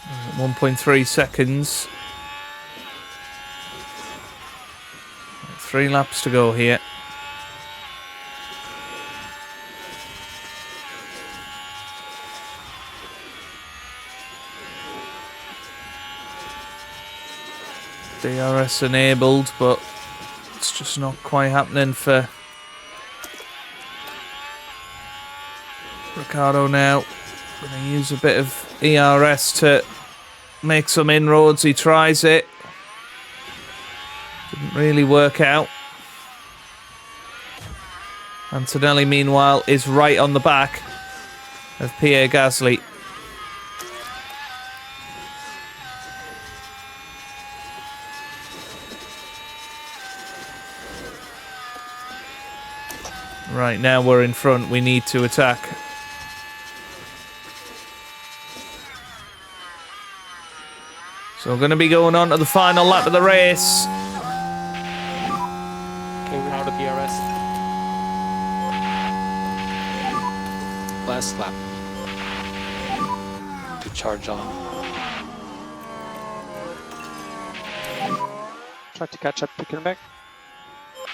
Right, 1.3 seconds. 3 laps to go here. DRS enabled, but it's just not quite happening for Ricciardo now. Going to use a bit of ERS to make some inroads. He tries it. Didn't really work out. Antonelli, meanwhile, is right on the back of Pierre Gasly. Right, now we're in front. We need to attack. So we're going to be going on to the final lap of the race. Okay, we're out of DRS. Last lap. To charge on. Try to catch up to Hülkenberg.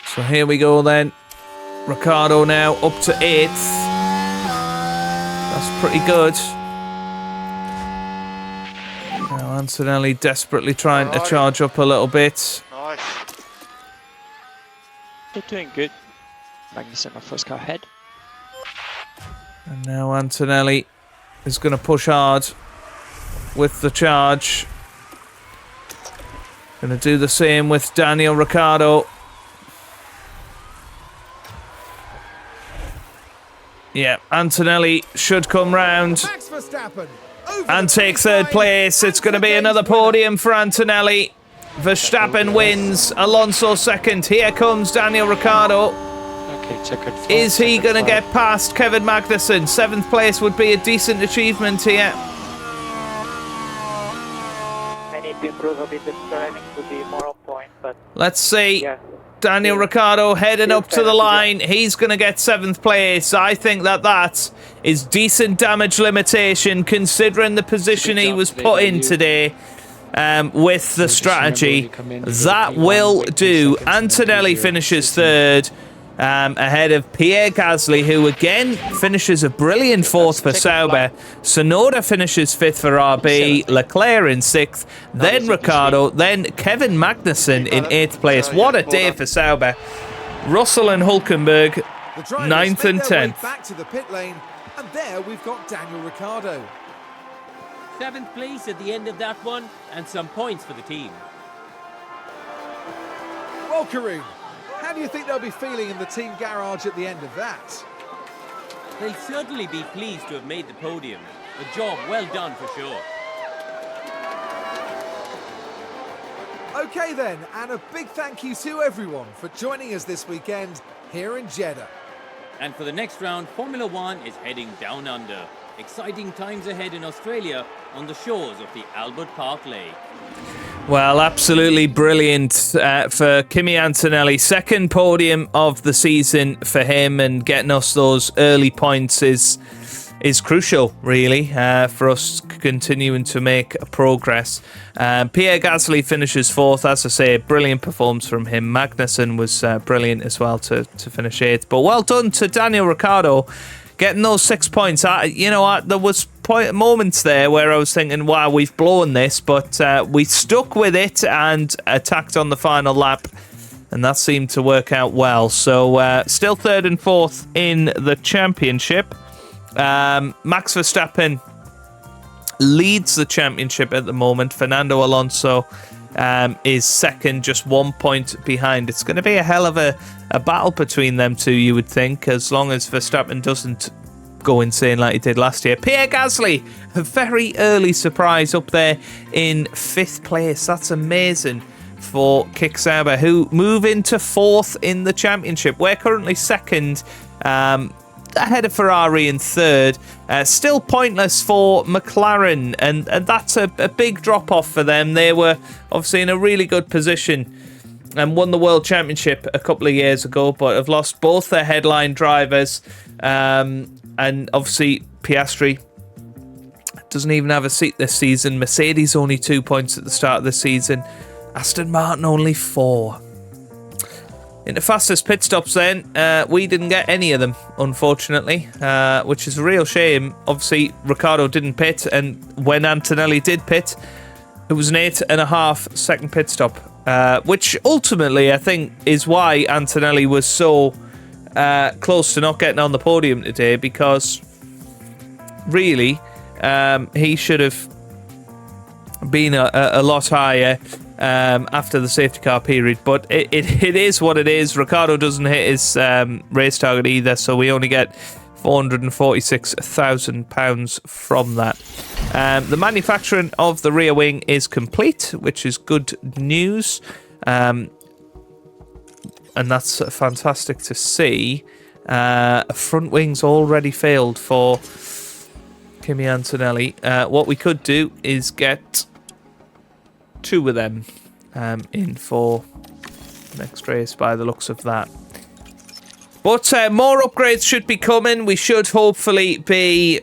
So here we go then. Ricciardo now up to 8th. That's pretty good. Now Antonelli desperately trying to charge up a little bit. Nice. They're doing good. Magnussen, our first car ahead. And now Antonelli is going to push hard with the charge. Going to do the same with Daniel Ricciardo. Yeah, Antonelli should come round Max Verstappen and take 3rd place. It's going to be another podium for Antonelli. Verstappen wins. Alonso 2nd. Here comes Daniel Ricciardo. Okay, checkered flag. Is he going to get past Kevin Magnussen? 7th place would be a decent achievement here. I need to improve a bit the driving to be more on point, but Let's see. yeah. Daniel Ricciardo heading up to the line. He's going to get 7th place. I think that is decent damage limitation considering the position he was put in today with the strategy. That will do. Antonelli finishes 3rd ahead of Pierre Gasly, who again finishes a brilliant 4th for Sauber. Tsunoda finishes 5th for RB. Leclerc in 6th. Then Ricciardo. Then Kevin Magnussen in 8th place. What a day for Sauber. Russell and Hülkenberg, The drivers 9th and make their way 10th. back to the pit lane, and there we've got Daniel Ricciardo. 7th place at the end of that one, and some points for the team. Well, Karoon, how do you think they'll be feeling in the team garage at the end of that? They'll certainly be pleased to have made the podium. A job well done for sure. Okay then, and a big thank you to everyone for joining us this weekend here in Jeddah. And for the next round, Formula One is heading down under. Exciting times ahead in Australia on the shores of the Albert Park Lake. Well, absolutely brilliant for Kimi Antonelli. Second podium of the season for him, and getting us those early points is crucial, really, for us continuing to make progress. Pierre Gasly finishes 4th. As I say, brilliant performance from him. Magnussen was brilliant as well to finish 8th. But well done to Daniel Ricciardo, getting those 6 points. There was moments there where I was thinking, wow, we've blown this, but we stuck with it and attacked on the final lap, and that seemed to work out well. So still 3rd and 4th in the championship. Max Verstappen leads the championship at the moment. Fernando Alonso is 2nd, just 1 point behind. It's going to be a hell of a battle between them two, you would think, as long as Verstappen doesn't go insane like he did last year. Pierre Gasly, a very early surprise up there in 5th place. That's amazing for Kick Sauber, who move into 4th in the championship. We're currently 2nd, ahead of Ferrari in 3rd. Still pointless for McLaren, and that's a big drop-off for them. They were obviously in a really good position and won the World Championship a couple of years ago, but have lost both their headline drivers. And obviously Piastri doesn't even have a seat this season. Mercedes only 2 points at the start of the season. Aston Martin only 4. In the fastest pit stops then, we didn't get any of them, unfortunately, which is a real shame. Obviously, Ricciardo didn't pit, and when Antonelli did pit, it was an 8.5 second pit stop, which ultimately I think is why Antonelli was so close to not getting on the podium today, because really he should have been a lot higher after the safety car period, but it is what it is. Ricciardo doesn't hit his race target either, so we only get £446,000 from that. The manufacturing of the rear wing is complete, which is good news, and that's fantastic to see. Front wing's already failed for Kimi Antonelli. What we could do is get 2 of them in for next race by the looks of that. But more upgrades should be coming. We should hopefully be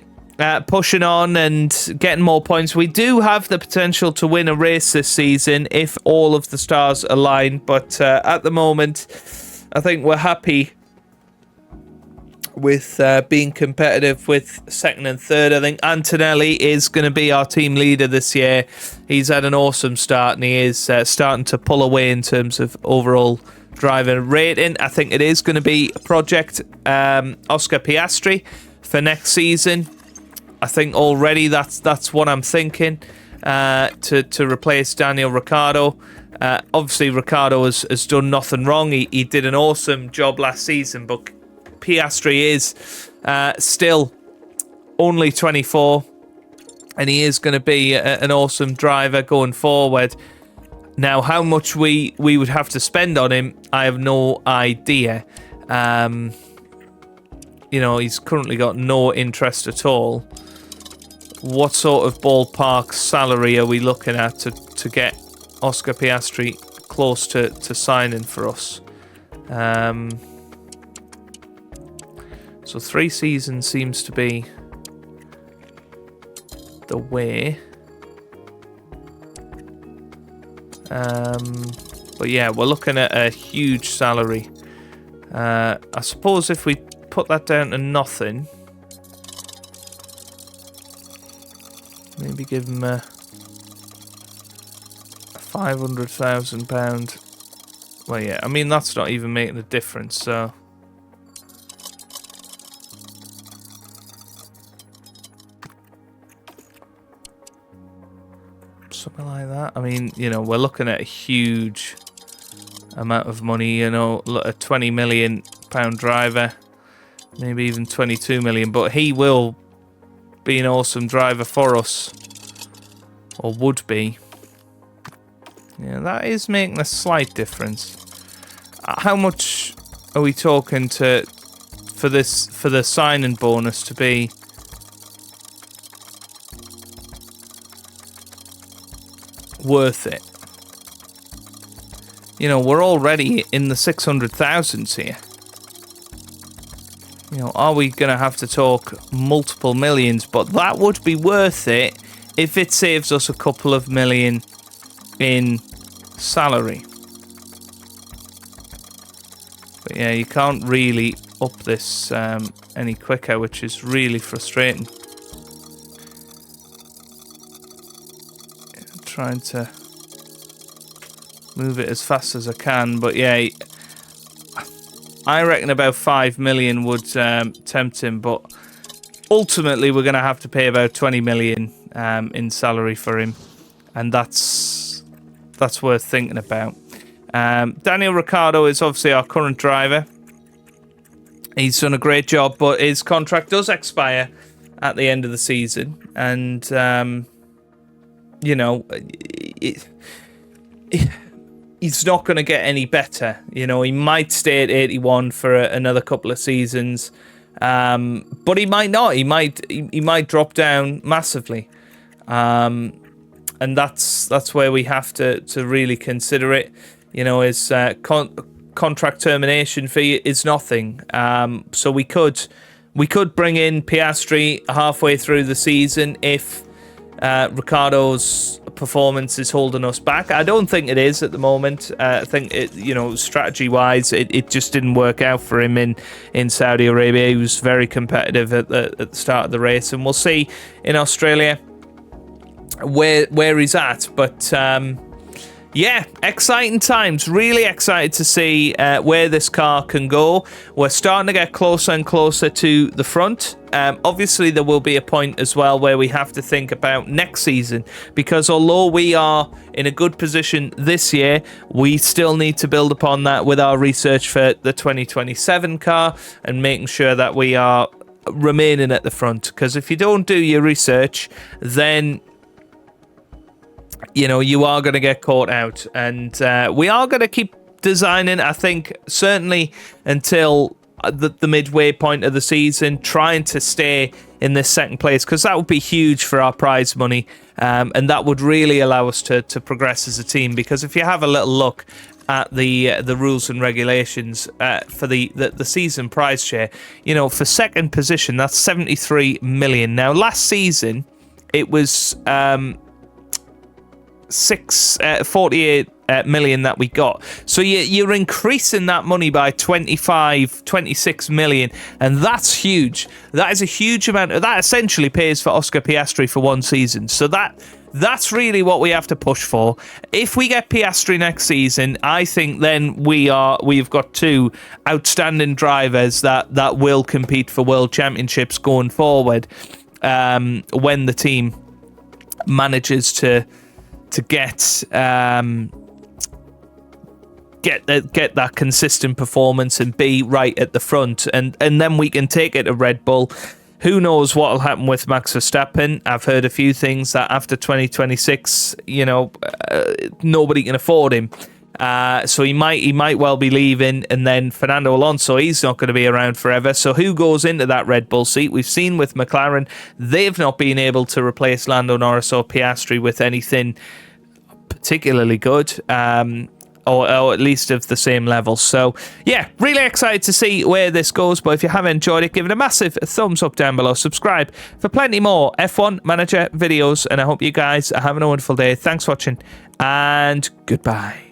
pushing on and getting more points. We do have the potential to win a race this season if all of the stars align, but at the moment I think we're happy with being competitive with 2nd and 3rd. I think Antonelli is going to be our team leader this year. He's had an awesome start, and he is starting to pull away in terms of overall driver rating. I think it is going to be Project Oscar Piastri for next season. I think already that's what I'm thinking, to replace Daniel Ricciardo. Obviously, Ricciardo has done nothing wrong. He did an awesome job last season, but Piastri is still only 24, and he is going to be an awesome driver going forward. Now, how much we would have to spend on him, I have no idea. He's currently got no interest at all. What sort of ballpark salary are we looking at to get Oscar Piastri close to signing for us? So 3 seasons seems to be the way. But yeah, we're looking at a huge salary. I suppose if we put that down to nothing, maybe give him a £500,000. Well, yeah, I mean, that's not even making a difference, so. something like that. I mean, you know, we're looking at a huge amount of money, you know, a £20 million driver, maybe even 22 million, but he will be an awesome driver for us, or would be. Yeah, that is making a slight difference. How much are we talking for the signing bonus to be? Worth it? You know, we're already in the 600,000s here. You know, are we going to have to talk multiple millions? But that would be worth it if it saves us a couple of million in salary. But yeah, you can't really up this any quicker, which is really frustrating. Trying to move it as fast as I can, but yeah, I reckon about 5 million would tempt him, but ultimately we're going to have to pay about 20 million in salary for him, and that's worth thinking about. Daniel Ricciardo is obviously our current driver. He's done a great job, but his contract does expire at the end of the season, and you know, he's not going to get any better. You know, he might stay at 81 for another couple of seasons, but he might not. He might drop down massively, and that's where we have to really consider it. You know, his contract termination fee is nothing. So we could bring in Piastri halfway through the season if Ricciardo's performance is holding us back. I don't think it is at the moment. I think it, you know, strategy-wise, it just didn't work out for him in Saudi Arabia. He was very competitive at the start of the race, and we'll see in Australia where he's at. But yeah, exciting times. Really excited to see where this car can go. We're starting to get closer and closer to the front. Obviously, there will be a point as well where we have to think about next season, because although we are in a good position this year, we still need to build upon that with our research for the 2027 car and making sure that we are remaining at the front. Because if you don't do your research, then you know, you are going to get caught out, and we are going to keep designing, I think, certainly until the midway point of the season, trying to stay in this second place, because that would be huge for our prize money, and that would really allow us to progress as a team. Because if you have a little look at the rules and regulations for the season prize share, you know, for second position, that's 73 million. Now, last season, it was 48 million that we got. So you're increasing that money by 26 million, and that's huge. That is a huge amount. That essentially pays for Oscar Piastri for one season. So that's really what we have to push for. If we get Piastri next season, I think then we've got two outstanding drivers that will compete for world championships going forward, when the team manages to get that consistent performance and be right at the front, and then we can take it to Red Bull. Who knows what will happen with Max Verstappen? I've heard a few things that after 2026, you know, nobody can afford him. So he might well be leaving, and then Fernando Alonso, he's not going to be around forever. So who goes into that Red Bull seat? We've seen with McLaren, they've not been able to replace Lando Norris or Piastri with anything particularly good, or at least of the same level. So yeah, really excited to see where this goes. But if you haven't enjoyed it, give it a massive thumbs up down below. Subscribe for plenty more F1 Manager videos, and I hope you guys are having a wonderful day. Thanks for watching, and goodbye.